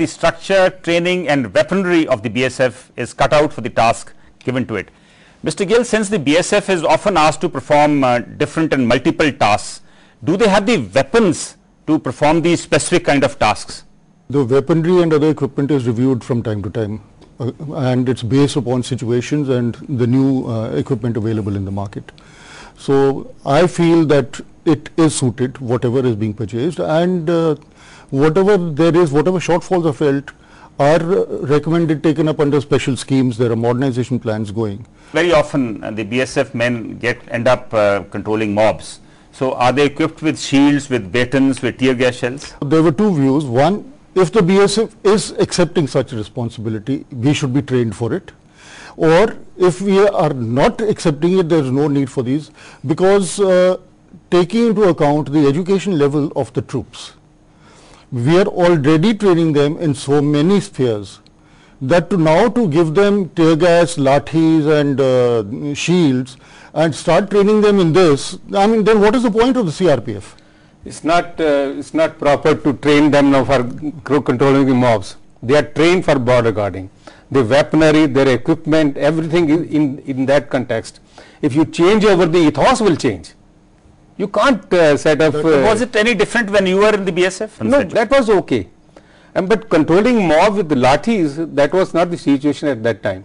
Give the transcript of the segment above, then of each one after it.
the structure, training and weaponry of the BSF is cut out for the task given to it. Mr. Gill, since the BSF is often asked to perform different and multiple tasks, do they have the weapons to perform these specific kind of tasks? The weaponry and other equipment is reviewed from time to time, and it's based upon situations and the new equipment available in the market. So I feel that it is suited, whatever is being purchased, and whatever there is, whatever shortfalls are felt are recommended, taken up under special schemes. There are modernization plans going. Very often the BSF men end up controlling mobs. So are they equipped with shields, with batons, with tear gas shells? There were two views. One, if the BSF is accepting such responsibility, we should be trained for it. Or if we are not accepting it, there is no need for these, because taking into account the education level of the troops, we are already training them in so many spheres that to give them tear gas, lathis and shields and start training them in this, I mean, then what is the point of the CRPF? It's not proper to train them now for controlling the mobs. They are trained for border guarding. The weaponry, their equipment, everything is in that context. If you change over, the ethos will change. You can't set up. Was it any different when you were in the BSF? No, that was okay. But controlling mob with the lathis, that was not the situation at that time.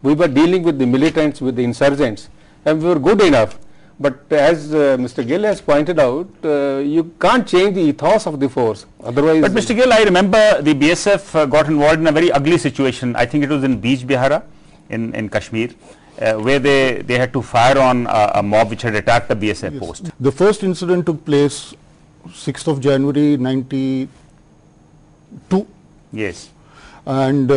We were dealing with the militants, with the insurgents, and we were good enough. But as Mr. Gill has pointed out, you can't change the ethos of the force. Otherwise. But Mr. Gill, I remember the BSF got involved in a very ugly situation. I think it was in Beach Bihara in Kashmir, where they had to fire on a mob which had attacked the BSF post. The first incident took place 6th of January 92. Yes. And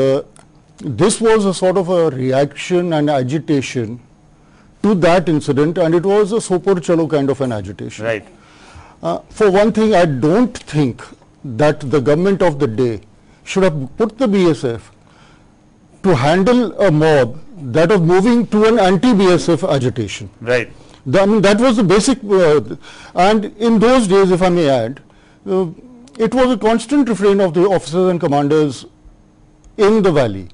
this was a sort of a reaction and agitation to that incident, and it was a sopor chalo kind of an agitation. Right. For one thing, I don't think that the government of the day should have put the BSF to handle a mob that was moving to an anti-BSF agitation. Right. I mean, that was the basic, and in those days, if I may add, it was a constant refrain of the officers and commanders in the valley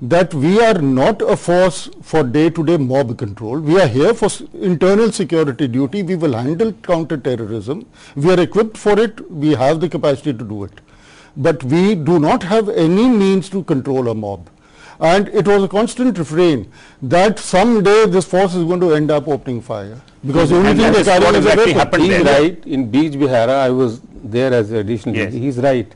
that we are not a force for day-to-day mob control. We are here for internal security duty. We will handle counter-terrorism. We are equipped for it. We have the capacity to do it. But we do not have any means to control a mob. And it was a constant refrain that someday this force is going to end up opening fire. Because the only thing they carry is a weapon. He's right. In Beach Bihara, I was there as additional. Yes. He's right.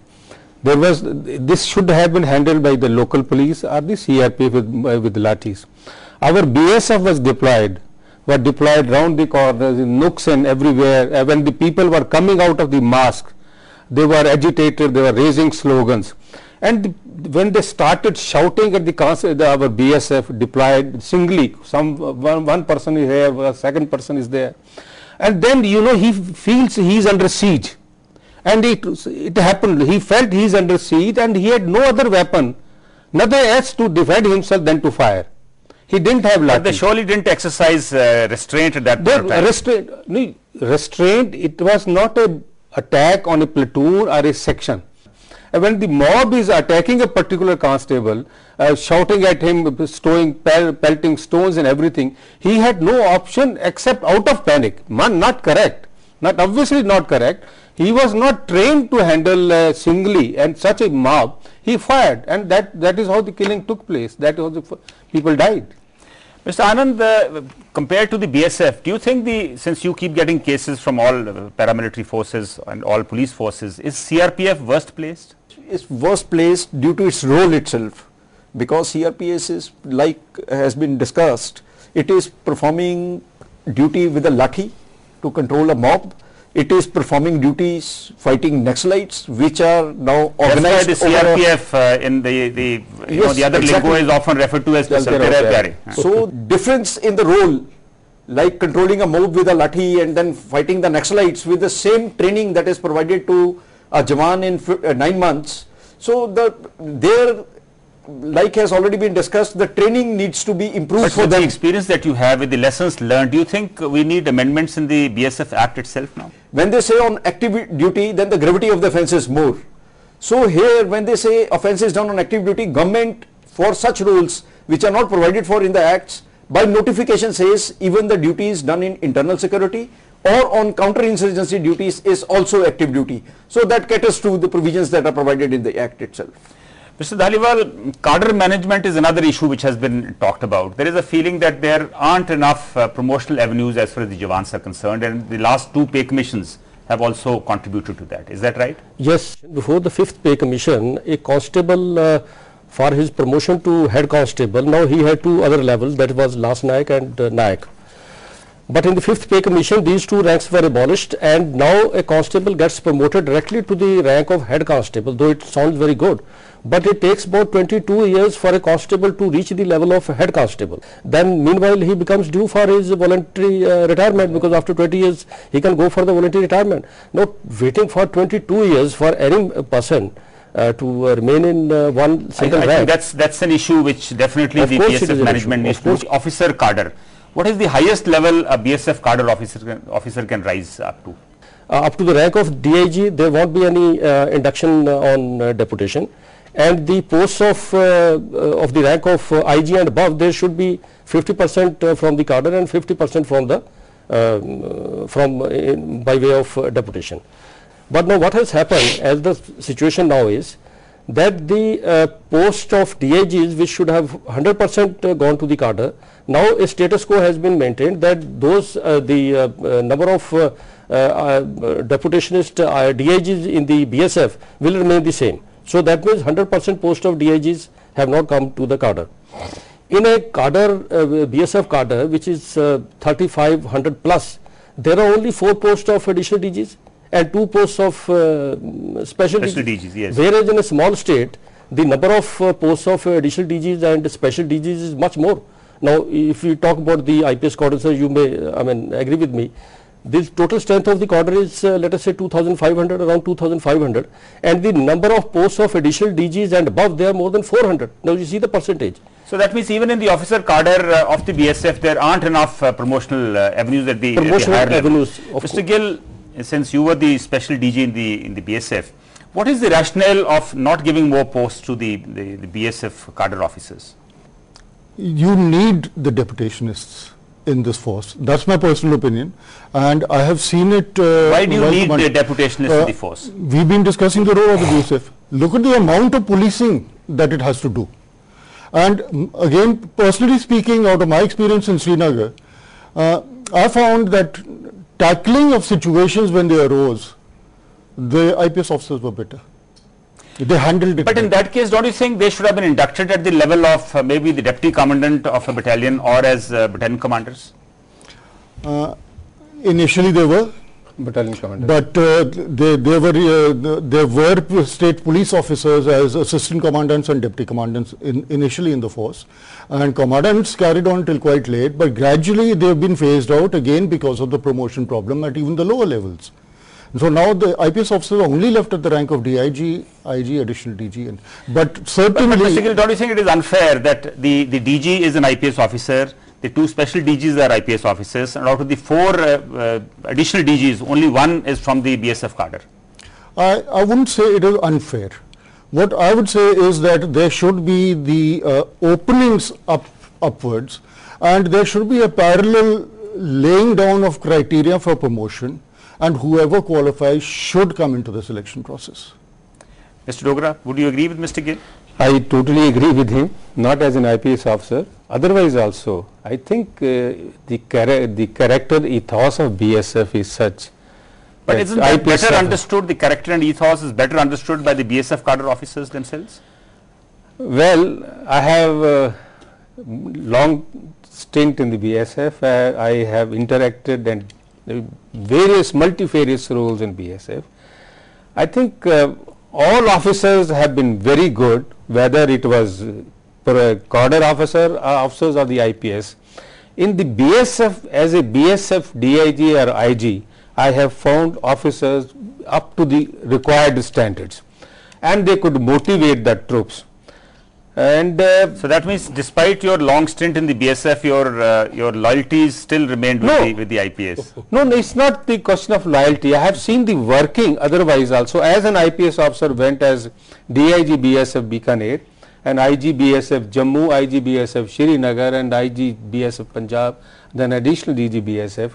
This should have been handled by the local police or the CRPF with lathis. Our BSF were deployed round the corners, in nooks and everywhere. When the people were coming out of the mosque, they were agitated, they were raising slogans. And when they started shouting at our BSF deployed singly, one person is here, a second person is there. And then, he feels he is under siege. And it happened, he felt he is under siege and he had no other weapon, nothing else to defend himself than to fire. He didn't have lathi. But they surely didn't exercise restraint at that point of time. Restraint, it was not an attack on a platoon or a section. And when the mob is attacking a particular constable, shouting at him, pelting stones and everything, he had no option except out of panic. Not correct, obviously not correct. He was not trained to handle singly and such a mob. He fired, and that is how the killing took place. That was the people died. Mr. Anand, compared to the BSF, do you think since you keep getting cases from all paramilitary forces and all police forces, is CRPF worst placed? It's worst placed due to its role itself, because CRPF is, like has been discussed, it is performing duty with a lathi to control a mob. It is performing duties fighting Naxalites, which are now organized. That's why the CRPF in the other lingo is often referred to as the So difference in the role, like controlling a mob with a lathi and then fighting the Naxalites with the same training that is provided to a Jawan in 9 months. So their, like has already been discussed, the training needs to be improved. But for the experience that you have with the lessons learned, do you think we need amendments in the BSF Act itself now? When they say on active duty, then the gravity of the offence is more. So here when they say offence is done on active duty, government for such roles which are not provided for in the acts, by notification says even the duties done in internal security or on counter-insurgency duties is also active duty. So that caters to the provisions that are provided in the act itself. Mr. Dhaliwal, cadre management is another issue which has been talked about. There is a feeling that there aren't enough promotional avenues as far as the Jawans are concerned, and the last 2 pay commissions have also contributed to that. Is that right? Yes. Before the 5th pay commission, a constable for his promotion to head constable, now he had 2 other levels, that was Last Naik and Naik. But in the 5th pay commission, these 2 ranks were abolished, and now a constable gets promoted directly to the rank of head constable, though it sounds very good. But it takes about 22 years for a constable to reach the level of head constable. Then meanwhile he becomes due for his voluntary retirement, because after 20 years he can go for the voluntary retirement. Now waiting for 22 years for any person to remain in one single rank. I think that's an issue which definitely the BSF management needs to. Officer cadre. What is the highest level a BSF cadre officer can rise up to? Up to the rank of DIG, there won't be any induction on deputation. And the posts of the rank of IG and above, there should be 50% from the cadre and 50% from the by way of deputation. But now what has happened, as the situation now is, that the post of DIGs which should have 100% gone to the cadre, now a status quo has been maintained that those the number of deputationist DIGs in the BSF will remain the same. So that means 100% post of DIGs have not come to the cadre. In a cadre, BSF cadre, which is 3500 plus, there are only 4 posts of additional DGs and 2 posts of special DGs. Yes. Whereas in a small state, the number of posts of additional DGs and special DGs is much more. Now, if you talk about the IPS cadre, sir, you may, agree with me. The total strength of the cadre is let us say 2,500, around 2,500, and the number of posts of additional DGs and above, they are more than 400. Now you see the percentage. So that means even in the officer cadre of the BSF, there aren't enough promotional avenues at the higher level. Mr. Gill, since you were the special DG in the BSF, what is the rationale of not giving more posts to the BSF cadre officers? You need the deputationists in this force. That's my personal opinion, and I have seen it. Why do you need the deputationists in the force? We've been discussing the role of the BSF. Look at the amount of policing that it has to do. And again, personally speaking, out of my experience in Srinagar, I found that tackling of situations when they arose, the IPS officers were better. They handled it. But in that case, don't you think they should have been inducted at the level of maybe the deputy commandant of a battalion or as battalion commanders? Initially they were battalion commanders, but there were state police officers as assistant commandants and deputy commandants initially in the force, and commandants carried on till quite late, but gradually they have been phased out again because of the promotion problem at even the lower levels. So now the IPS officers are only left at the rank of DIG, IG, additional DG. But certainly... But Mr. Gill, don't you think it is unfair that the DG is an IPS officer, the 2 special DGs are IPS officers, and out of the 4 additional DGs, only 1 is from the BSF cadre? I wouldn't say it is unfair. What I would say is that there should be the openings upwards, and there should be a parallel laying down of criteria for promotion, and whoever qualifies should come into the selection process. Mr. Dogra, would you agree with Mr. Gill? I totally agree with him, not as an IPS officer. Otherwise also, I think the character ethos of BSF is such. But isn't that better understood, the character and ethos is better understood by the BSF cadre officers themselves? Well, I have a long stint in the BSF. I have interacted and multifarious roles in BSF. I think all officers have been very good, whether it was cadre officers or the IPS. In the BSF, as a BSF DIG or IG, I have found officers up to the required standards, and they could motivate the troops. And so that means despite your long stint in the BSF, your loyalties still remained with the IPS. No, it's not the question of loyalty. I have seen the working otherwise also. As an IPS officer went as DIG BSF Bikaner and IG BSF Jammu, IG BSF Srinagar and IG BSF Punjab, then additional DG BSF.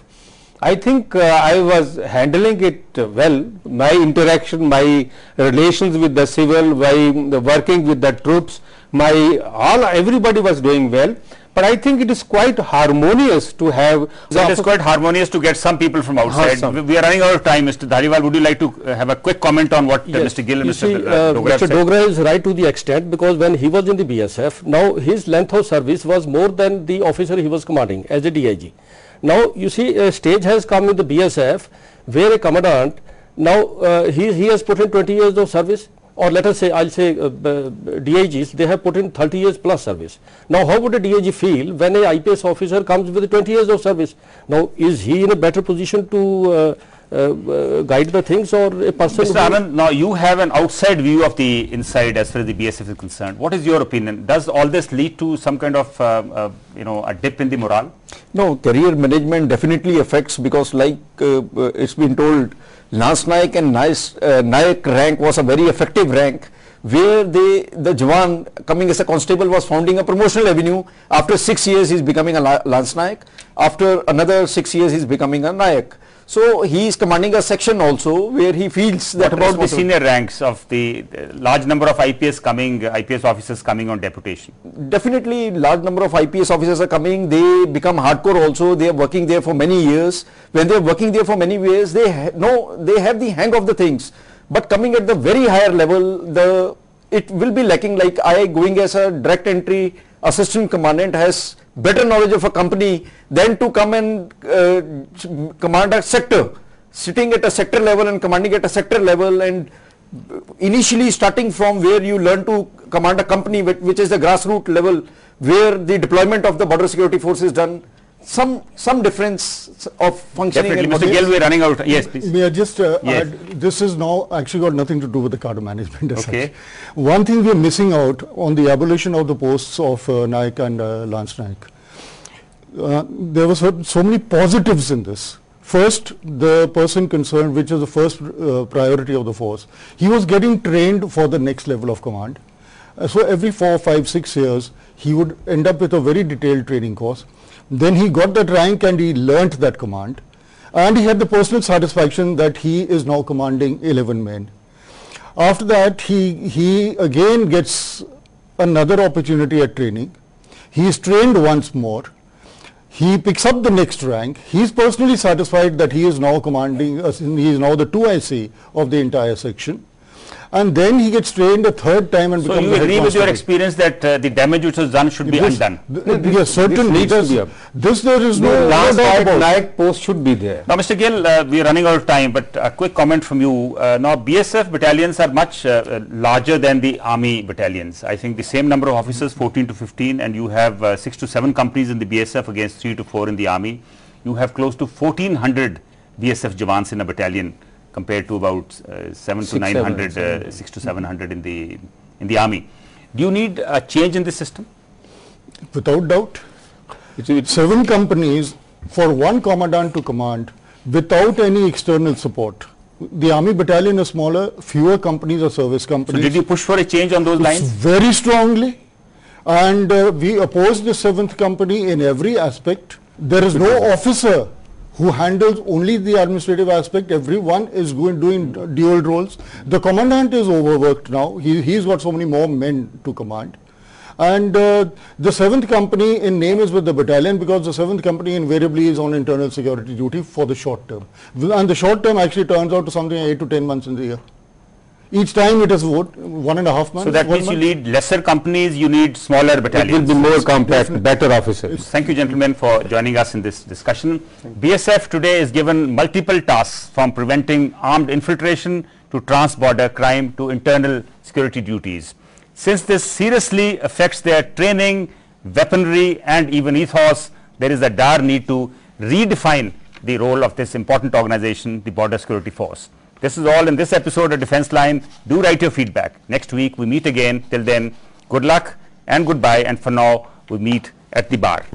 I think I was handling it well. My interaction, my relations with the civil, the working with the troops, everybody was doing well. But I think it is quite harmonious to have. So it is quite harmonious to get some people from outside. We are running out of time, Mr. Dhaliwal. Would you like to have a quick comment on what Mr. Gill and Mr. Dogra is right to the extent, because when he was in the BSF, now his length of service was more than the officer he was commanding as a DIG. Now you see a stage has come in the BSF where a commandant now he has put in 20 years of service, or let us say DIGs, they have put in 30 years plus service. Now how would a DIG feel when a IPS officer comes with 20 years of service? Now is he in a better position to guide the things, or a person? Mr. Anand, now you have an outside view of the inside as far as the BSF is concerned. What is your opinion? Does all this lead to some kind of a dip in the morale? No, career management definitely affects, because like it's been told, Lance Naik and Naik rank was a very effective rank, where the Jawan coming as a constable was founding a promotional avenue. After 6 years he is becoming a Lance Naik, after another 6 years he is becoming a Naik. So he is commanding a section also where he feels that about the senior ranks of the large number of IPS officers coming on deputation. Definitely large number of IPS officers are coming. They become hardcore also. They are working there for many years. When they are working there for many years, they have the hang of the things. But coming at the very higher level, it will be lacking. Like I going as a direct entry assistant commandant has better knowledge of a company than to come and command a sector, sitting at a sector level and commanding at a sector level, and initially starting from where you learn to command a company, which is the grassroots level where the deployment of the border security force is done. Some difference of functioning. Definitely. Mr. Gill, we are running out. Yes, please. May I just add, this is now actually got nothing to do with the cadre management as okay. such. One thing we are missing out on the abolition of the posts of Naik and Lance Naik. There were so many positives in this. First, the person concerned, which is the first priority of the force, he was getting trained for the next level of command. So every 4, 5, 6 years, he would end up with a very detailed training course. Then he got that rank and he learnt that command, and he had the personal satisfaction that he is now commanding 11 men. After that, he again gets another opportunity at training. He is trained once more. He picks up the next rank. He is personally satisfied that he is now commanding, he is now the 2IC of the entire section. And then he gets trained a third time and becomes. So you agree with your experience that the damage which was done should be undone? Yes, certainly. There is no last Naik post should be there. Now, Mr. Gill, we are running out of time, but a quick comment from you. Now, BSF battalions are much larger than the army battalions. I think the same number of officers, 14 to 15, and you have 6 to 7 companies in the BSF against 3 to 4 in the army. You have close to 1400 BSF Jawans in a battalion, compared to about 6 to 700 in the army. Do you need a change in this system? Without doubt. 7 companies for one commandant to command without any external support. The army battalion is smaller, fewer companies are service companies. So did you push for a change on those lines? Very strongly, and we oppose the 7th company in every aspect. There is no officer who handles only the administrative aspect. Everyone is doing dual roles. The commandant is overworked now. He's got so many more men to command. And the 7th company in name is with the battalion, because the 7th company invariably is on internal security duty for the short term. And the short term actually turns out to something 8 to 10 months in the year. Each time it is 1.5 months. So that means you need lesser companies, you need smaller battalions. It will be more compact, better officers. Thank you, gentlemen, for joining us in this discussion. BSF today is given multiple tasks, from preventing armed infiltration to trans-border crime to internal security duties. Since this seriously affects their training, weaponry and even ethos, there is a dire need to redefine the role of this important organization, the Border Security Force. This is all in this episode of Defense Line. Do write your feedback. Next week we meet again. Till then, good luck and goodbye, and for now we meet at the bar.